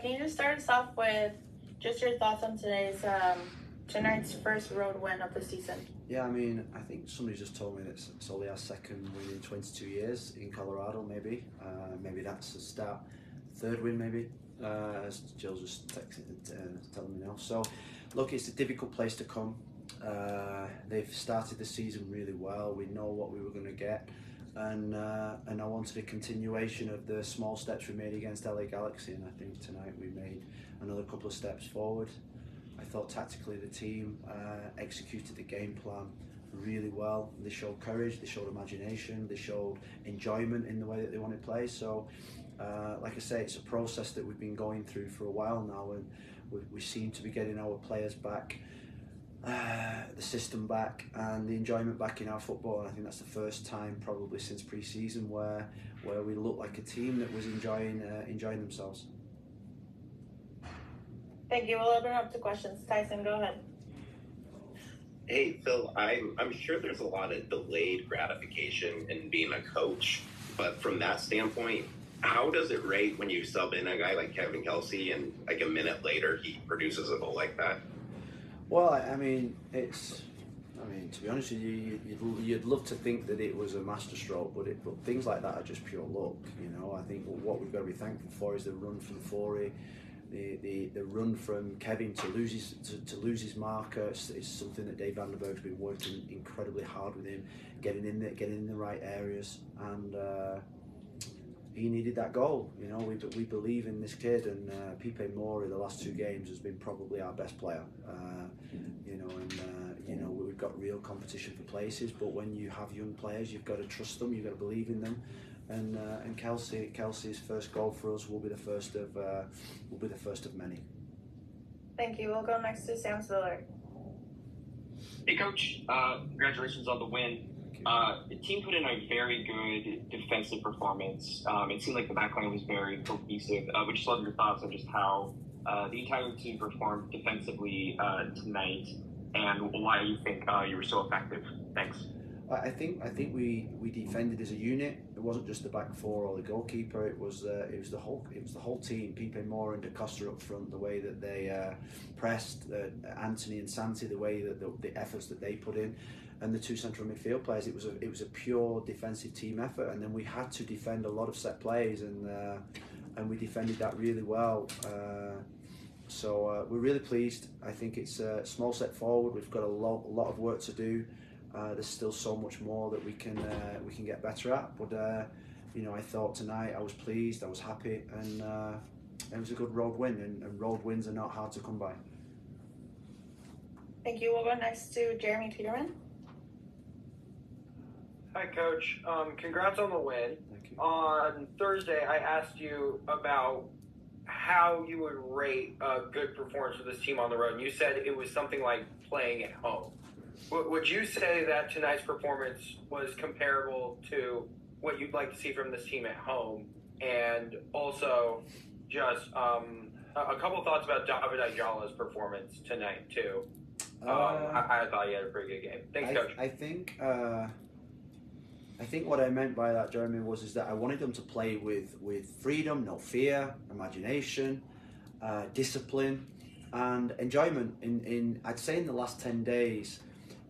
can you just start us off with just your thoughts on tonight's first road win of the season? Yeah, I mean, I think somebody just told me that it's only our second win in 22 years in Colorado, maybe. Maybe that's a start. Third win, maybe. As Jill's just texting, telling me now. So, look, it's a difficult place to come. They've started the season really well. We know what we were going to get. And I wanted a continuation of the small steps we made against LA Galaxy, and I think tonight we made another couple of steps forward. I thought tactically the team executed the game plan really well. They showed courage, they showed imagination, they showed enjoyment in the way that they want to play. So, like I say, it's a process that we've been going through for a while now, and we seem to be getting our players back, the system back, and the enjoyment back in our football. And I think that's the first time probably since pre-season where we look like a team that was enjoying themselves. Thank you. We'll open up to questions. Tyson, go ahead. Hey, Phil, I'm sure there's a lot of delayed gratification in being a coach, but from that standpoint, how does it rate when you sub in a guy like Kevin Kelsey and like a minute later he produces a goal like that? Well, I mean, to be honest with you, you'd love to think that it was a masterstroke, but things like that are just pure luck. You know, I think what we've got to be thankful for is the run from Forey. The run from Kevin to lose his marker is something that Dave Vandenberg's been working incredibly hard with him, getting in the right areas, and he needed that goal. You know, we believe in this kid, and Pipe Moore in the last two games has been probably our best player. We've got real competition for places, but when you have young players, you've got to trust them, you've got to believe in them. And Kelsey's first goal for us will be the first of many. Thank you. We'll go next to Sam Spiller. Hey, Coach. Congratulations on the win. The team put in a very good defensive performance. It seemed like the backline was very cohesive. We just love your thoughts on just how the entire team performed defensively tonight, and why you think you were so effective. Thanks. I think we defended as a unit. It wasn't just the back four or the goalkeeper. It was the whole team. Pipe Moore and Da Costa up front. The way that they pressed Anthony and Santi. The way that the efforts that they put in, and the two central midfield players. It was a pure defensive team effort. And then we had to defend a lot of set plays, and we defended that really well. So we're really pleased. I think it's a small step forward. We've got a lot of work to do. There's still so much more that we can get better at, but I thought tonight I was pleased, I was happy, and it was a good road win, and road wins are not hard to come by. Thank you. We'll go next to Jeremy Peterman. Hi, Coach. Congrats on the win. Thank you. On Thursday, I asked you about how you would rate a good performance for this team on the road, and you said it was something like playing at home. Would you say that tonight's performance was comparable to what you'd like to see from this team at home? And also, just a couple thoughts about David Ayala's performance tonight, too. I thought he had a pretty good game. Thanks, Coach. I think what I meant by that, Jeremy, is that I wanted them to play with freedom, no fear, imagination, discipline, and enjoyment. I'd say in the last 10 days,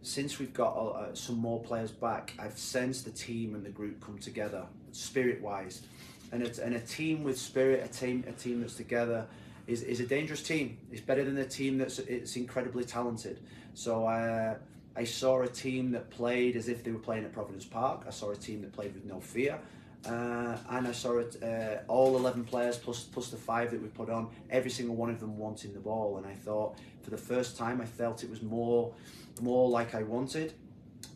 since we've got some more players back, I've sensed the team and the group come together, spirit-wise, and a team with spirit, a team that's together, is a dangerous team. It's better than a team that's incredibly talented. So I saw a team that played as if they were playing at Providence Park. I saw a team that played with no fear. And I saw all 11 players plus the 5 that we put on, every single one of them wanting the ball. And I thought, for the first time, I felt it was more like I wanted,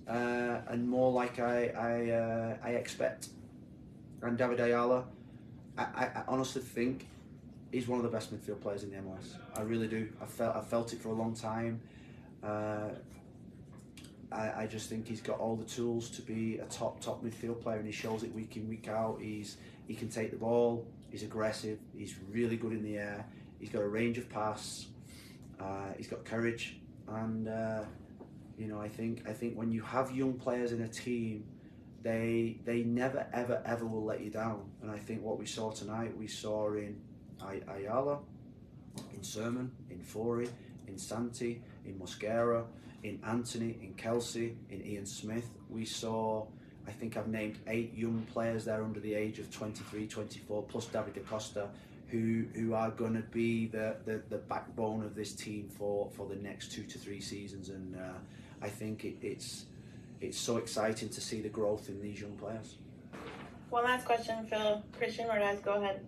and more like I expect. And David Ayala, I honestly think he's one of the best midfield players in the MLS. I really do. I felt it for a long time. I just think he's got all the tools to be a top midfield player, and he shows it week in, week out. He can take the ball, he's aggressive, he's really good in the air, he's got a range of pass, he's got courage, and I think when you have young players in a team, they never ever will let you down. And I think what we saw tonight, we saw in Ayala, in Sermon, in Forey, in Santi, in Mosquera, in Anthony, in Kelsey, in Ian Smith. We saw, I think I've named 8 young players there under the age of 23, 24, plus David Acosta, who are going to be the backbone of this team for the next 2 to 3 seasons. And I think it's so exciting to see the growth in these young players. One last question, Phil. Christian Ordaz, go ahead.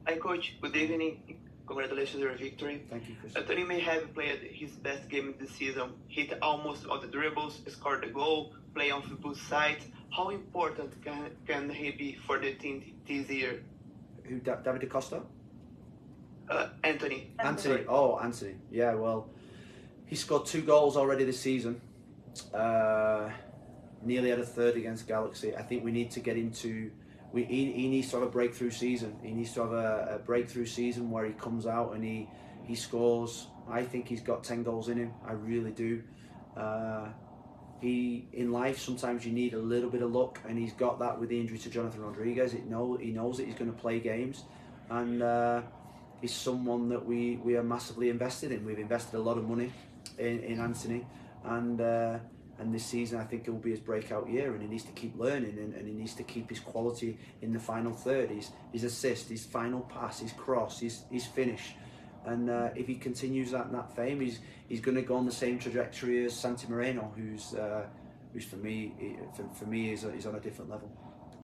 Hi, Coach. Good evening. Congratulations on your victory. Thank you, Chris. Anthony may have played his best game this season, hit almost all the dribbles, scored the goal, play on both sides. How important can he be for the team this year? Who, David Acosta? Anthony. Anthony. Oh, Anthony. Yeah, well, he scored 2 goals already this season. Nearly had a third against Galaxy. I think we need to get into... He needs to have a breakthrough season. He needs to have a breakthrough season where he comes out and he scores. I think he's got 10 goals in him. I really do. In life, sometimes you need a little bit of luck, and he's got that with the injury to Jonathan Rodriguez. He knows that he's going to play games, and he's someone that we are massively invested in. We've invested a lot of money in Anthony, and this season I think it will be his breakout year, and he needs to keep learning, and he needs to keep his quality in the final third, his assist, his final pass, his cross, his finish. And if he continues that fame, he's going to go on the same trajectory as Santi Moreno, who's for me is on a different level.